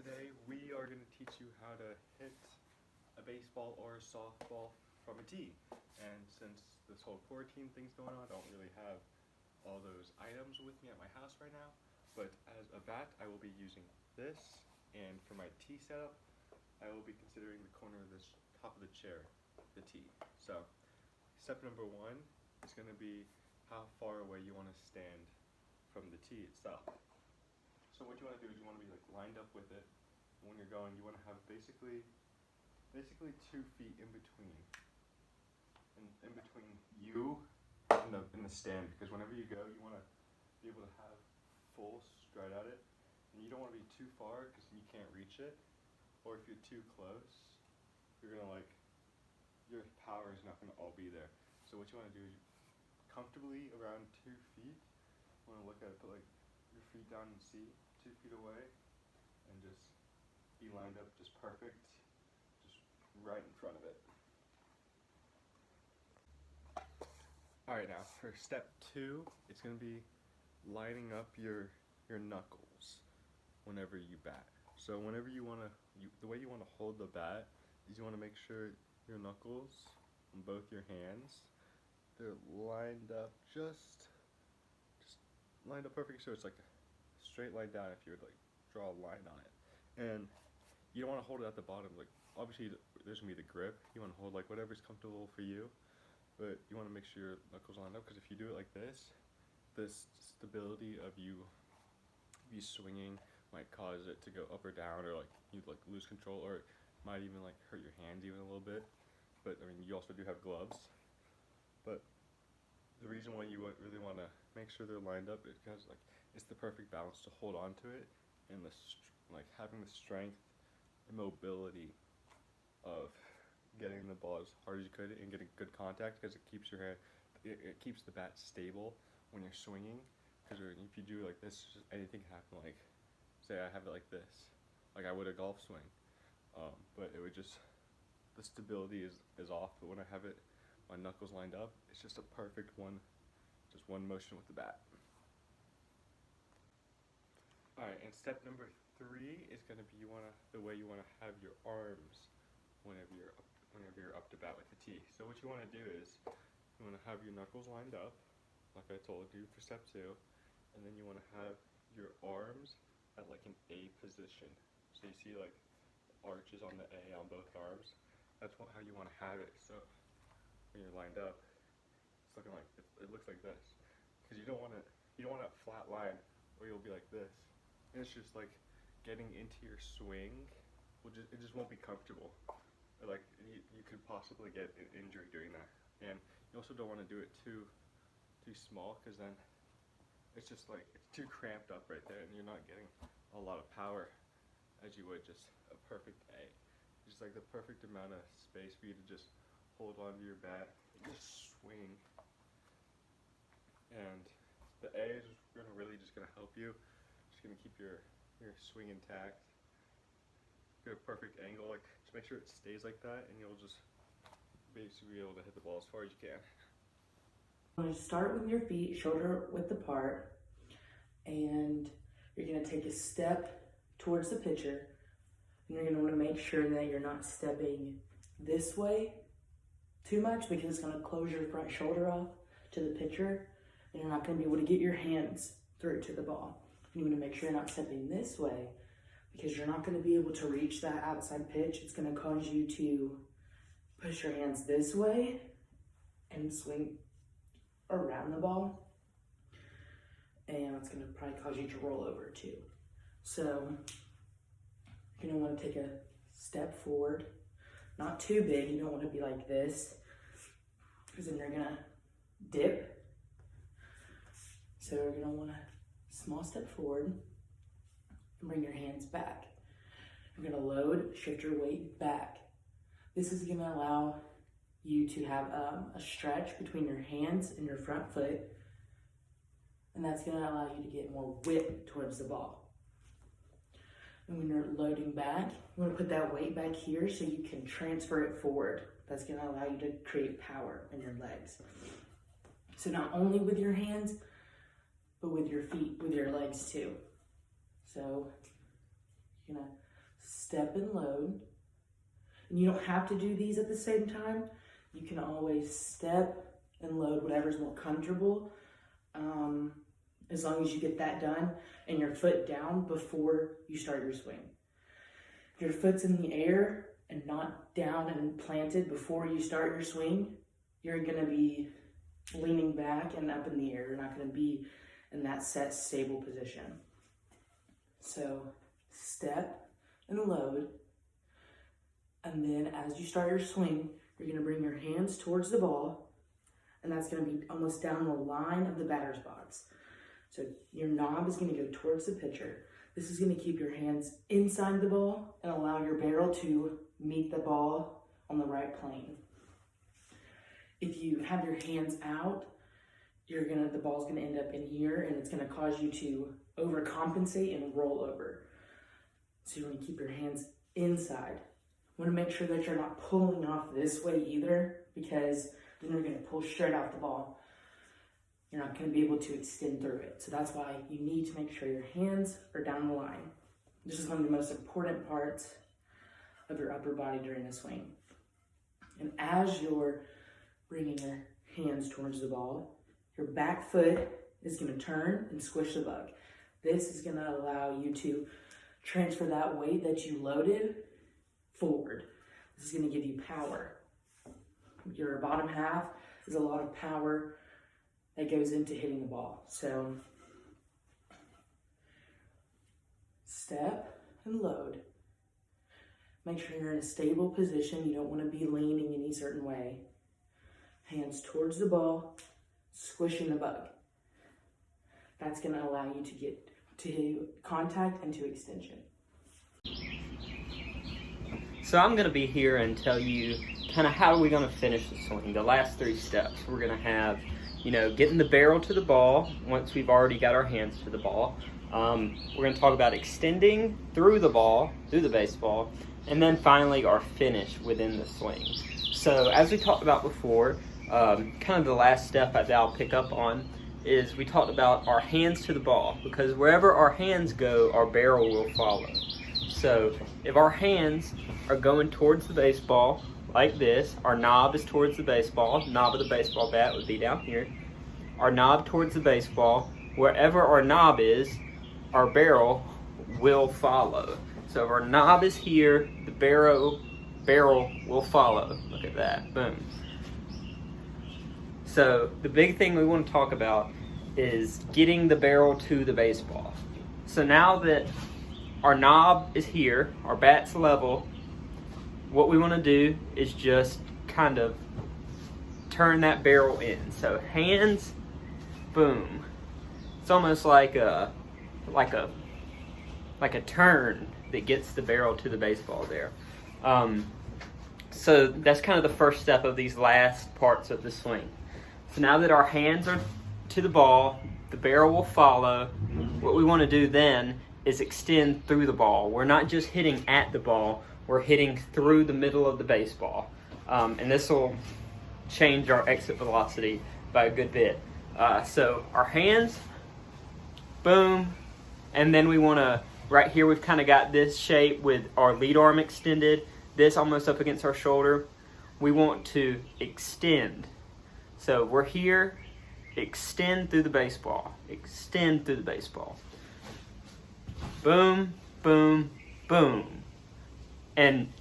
Today we are going to teach you how to hit a baseball or a softball from a tee. And since this whole quarantine thing's going on, I don't really have all those items with me at my house right now. But as a bat, I will be using this, and for my tee setup, I will be considering the corner of this top of the chair, the tee. So step number one is going to be how far away you want to stand from the tee itself. So what you want to do is you want to be like lined up with it. When you're going, you want to have basically 2 feet in between, in between you and the stand, because whenever you go, you want to be able to have full stride at it, and you don't want to be too far because you can't reach it, or if you're too close, you're gonna your power is not gonna all be there. So what you want to do is comfortably around 2 feet. You want to look at it, put like your feet down and see 2 feet away, and just be lined up just perfect, just right in front of it. Alright, now for step 2, it's going to be lining up your knuckles whenever you bat. So whenever the way you want to hold the bat is you want to make sure your knuckles on both your hands, they're lined up just lined up perfect, so it's like a straight line down if you would like draw a line on it. And you don't want to hold it at the bottom. Like obviously there's gonna be the grip. You want to hold like whatever's comfortable for you, but you want to make sure your knuckles lined up, because if you do it like this stability of you swinging might cause it to go up or down, or like you like lose control, or it might even like hurt your hands even a little bit. But I mean, you also do have gloves. But the reason why you really want to make sure they're lined up is because like it's the perfect balance to hold on to it, and like having the strength and mobility of getting the ball as hard as you could and getting good contact, because it keeps your hand, it keeps the bat stable when you're swinging. Because if you do like this, anything can happen. Like say I have it like this, like I would a golf swing, but it would just, the stability is off. But when I have it, my knuckles lined up, it's just a perfect just one motion with the bat. Alright, and step number 3 is going to be the way you want to have your arms whenever you're up to bat with the tee. So what you want to do is you want to have your knuckles lined up, like I told you for step 2, and then you want to have your arms at like an A position. So you see like arches on the A on both arms. That's how you want to have it. So when you're lined up, it's looking like it looks like this, because you don't want a flat line where you'll be like this. And it's just like getting into your swing, it just won't be comfortable. Or like you could possibly get an injury doing that. And you also don't want to do it too small, because then it's just like it's too cramped up right there, and you're not getting a lot of power as you would just a perfect A. Just like the perfect amount of space for you to just hold onto your bat and just swing. And the A is really just gonna help you. Just gonna keep your swing intact. Get a perfect angle, like just make sure it stays like that, and you'll just basically be able to hit the ball as far as you can. I'm going to start with your feet shoulder width apart, and you're going to take a step towards the pitcher, and you're going to want to make sure that you're not stepping this way too much, because it's going to close your front shoulder off to the pitcher, and you're not going to be able to get your hands through to the ball. You want to make sure you're not stepping this way, because you're not going to be able to reach that outside pitch. It's going to cause you to push your hands this way and swing around the ball, and it's going to probably cause you to roll over too. So you're going to want to take a step forward, not too big. You don't want to be like this, because then you're going to dip. So you're going to want a small step forward and bring your hands back. You're going to load, shift your weight back. This is going to allow you to have a stretch between your hands and your front foot, and that's going to allow you to get more width towards the ball. And when you're loading back, you want to put that weight back here so you can transfer it forward. That's going to allow you to create power in your legs. So not only with your hands, but with your feet, with your legs too. So you're going to step and load. And you don't have to do these at the same time. You can always step and load, whatever's more comfortable, as long as you get that done and your foot down before you start your swing. If your foot's in the air and not down and planted before you start your swing, you're gonna be leaning back and up in the air. You're not gonna be in that set, stable position. So step and load. And then as you start your swing, you're gonna bring your hands towards the ball, and that's gonna be almost down the line of the batter's box. So your knob is gonna go towards the pitcher. This is gonna keep your hands inside the ball and allow your barrel to meet the ball on the right plane. If you have your hands out, the ball's gonna end up in here, and it's gonna cause you to overcompensate and roll over. So you wanna keep your hands inside. You wanna make sure that you're not pulling off this way either, because then you're gonna pull straight off the ball. You're not gonna be able to extend through it. So that's why you need to make sure your hands are down the line. This is one of the most important parts of your upper body during a swing. And as you're bringing your hands towards the ball, your back foot is gonna turn and squish the bug. This is gonna allow you to transfer that weight that you loaded forward. This is gonna give you power. Your bottom half is a lot of power that goes into hitting the ball. So step and load. Make sure you're in a stable position. You don't want to be leaning any certain way. Hands towards the ball, squishing the bug. That's going to allow you to get to contact and to extension. So I'm going to be here and tell you kind of how are we going to finish the swing. The last 3 steps. We're going to have, getting the barrel to the ball once we've already got our hands to the ball. We're going to talk about extending through the ball, through the baseball, and then finally our finish within the swing. So as we talked about before, kind of the last step that I'll pick up on is we talked about our hands to the ball, because wherever our hands go, our barrel will follow. So if our hands are going towards the baseball like this, our knob is towards the baseball, knob of the baseball bat would be down here, our knob towards the baseball, wherever our knob is, our barrel will follow. So if our knob is here, the barrel will follow. Look at that, boom. So the big thing we want to talk about is getting the barrel to the baseball. So now that our knob is here, our bat's level, what we want to do is just kind of turn that barrel in. So hands, boom. It's almost like a turn that gets the barrel to the baseball there. So that's kind of the first step of these last parts of the swing. So now that our hands are to the ball, the barrel will follow. What we want to do then is extend through the ball. We're not just hitting at the ball, we're hitting through the middle of the baseball. And this will change our exit velocity by a good bit. So our hands, boom, and then we want to, right here we've kind of got this shape with our lead arm extended, this almost up against our shoulder. We want to extend. So we're here, extend through the baseball, extend through the baseball. Boom, boom, boom. And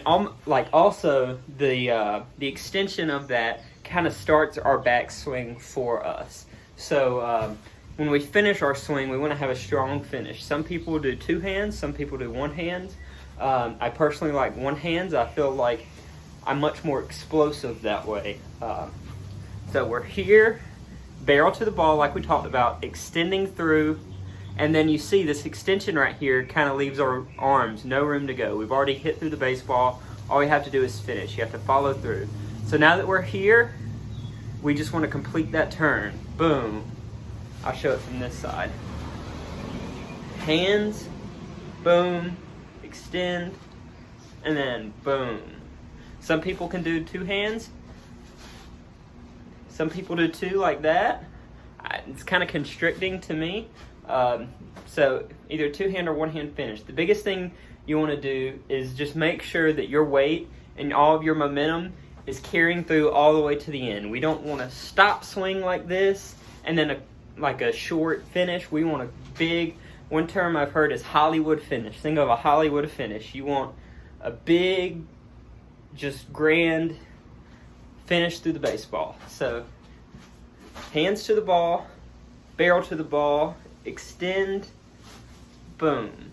also the extension of that kind of starts our backswing for us. So when we finish our swing, we want to have a strong finish. Some people do 2 hands, some people do 1 hand. I personally like 1 hand. I feel like I'm much more explosive that way. So we're here, barrel to the ball like we talked about, extending through, and then you see this extension right here kind of leaves our arms no room to go. We've already hit through the baseball. All we have to do is finish. You have to follow through. So now that we're here, we just want to complete that turn. Boom. I'll show it from this side. Hands, boom, extend, and then boom. Some people can do 2 hands. Some people do 2 like that. It's kind of constricting to me. So either 2 hand or 1 hand finish. The biggest thing you want to do is just make sure that your weight and all of your momentum is carrying through all the way to the end. We don't want to stop swing like this and then like a short finish. We want a big, one term I've heard is Hollywood finish. Think of a Hollywood finish. You want a big, just grand finish through the baseball. So hands to the ball, barrel to the ball, extend, boom.